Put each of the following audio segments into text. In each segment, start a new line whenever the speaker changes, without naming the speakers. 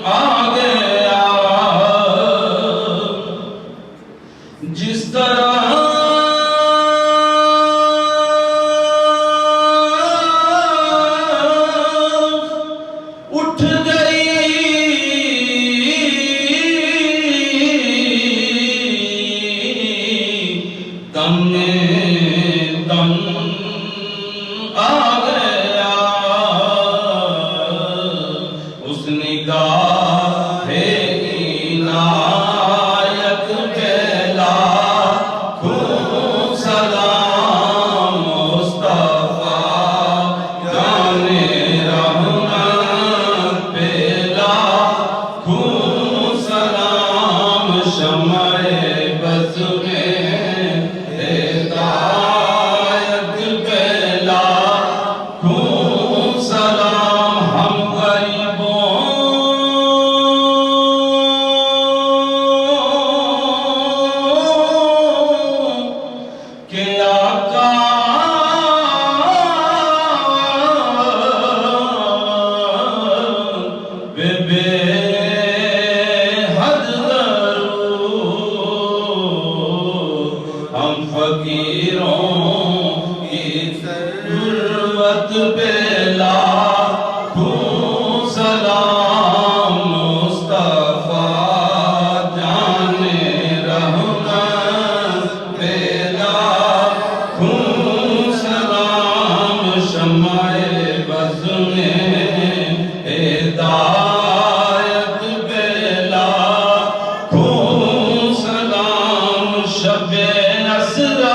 آ گیا جس طرح اٹھ گئی دم دم آ گیا اس نگاہ عنایت پہ لاکھوں سلام مصطفیٰ جان رحمت پہ لاکھوں سلام شمع بز میں ہدایت پہ لاکھوں سلام ہم غریبوں کے آقا بے حد ضرور ہم فقیروں کی ضرورت پہ لاکھوں سلام مصطفیٰ جان رحمت پہ لاکھوں سلام شمع بز میں ہدایت پہ لاکھوں سلام شب اسرا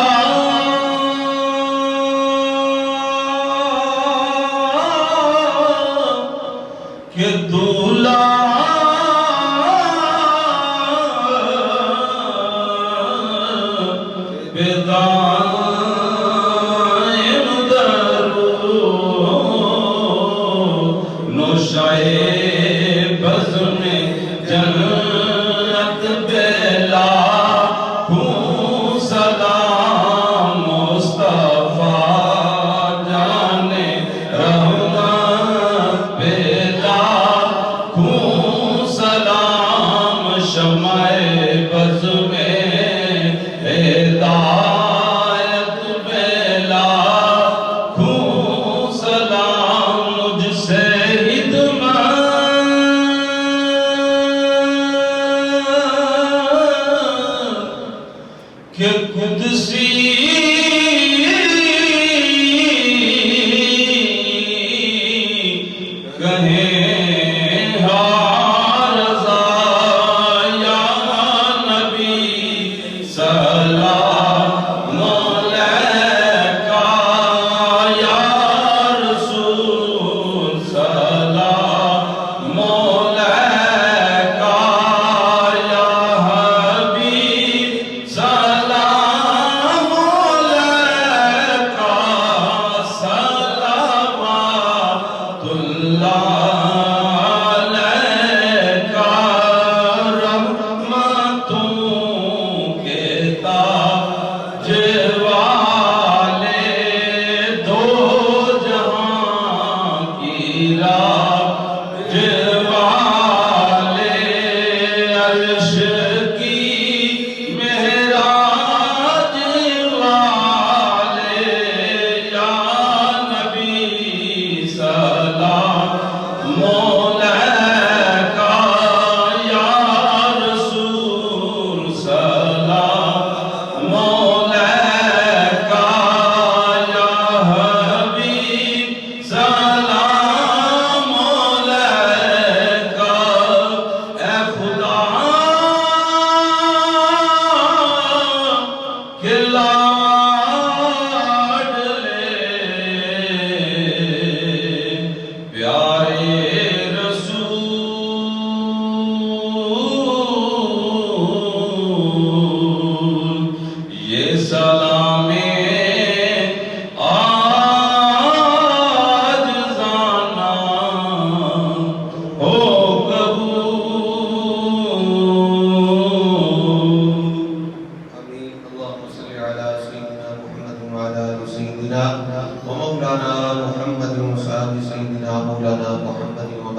کہ دولہا بدائم درود نوشائے بز میں جنت پہ لاکھوں سلام مصطفیٰ جان رحمت پہ لاکھوں سلام شمع بز میں ہدایت پہ لاکھوں سلام مجھ سے کہ قدسی کہیں ہاں رضا یا نبی سلام علیکہ یا رسول سلام علیکہ یا حبیب سلام علیکہ صلوات اللہ علیہ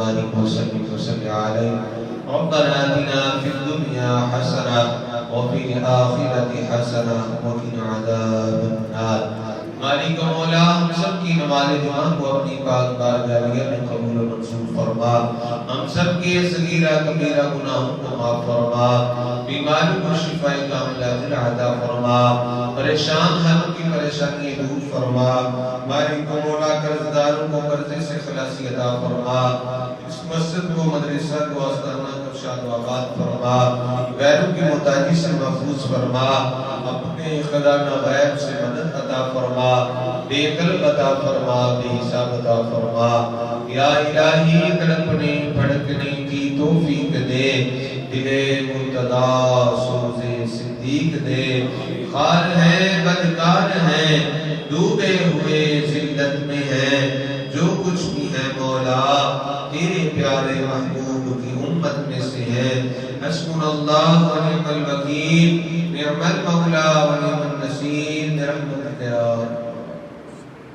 وبارك وسلم عليه ربنا آتنا في الدنيا حسنة وفي الآخرة حسنة وقنا عذاب النار مالک و مولا ہم سب کی نماز جمعہ کو اپنی پاک بارگاہ میں قبول و منظور فرما ہم سب کے صغیرہ کبیرہ گناہوں کو معاف فرما بیماروں کو شفا کاملہ عطا فرما پریشان حالوں کی پریشانی دور فرما مالک و مولا قرض داروں کو قرضے سے خلاصی عطا فرما اس مسجد کو مدرسہ کو آستانہ کو شاد و آباد فرما غیروں کی محتاجی سے محفوظ فرما اپنے خزانہ غیب سے مدد عطا فرما بے قلب عطا فرما بے حساب عطا فرما یا الہی تڑپنے پھڑکنے کی توفیق دے دل مرتضی سوز صدیق دے خار ہیں بدکار ہیں ڈوبے ہوئے ذلت میں ہیں جو کچھ بھی ہے مولا تیرے پیارے محبوب کی امت میں سے ہے حسبنا اللہ و نعم الوکیل نعم المولا و نعم النصیر برحمتک یا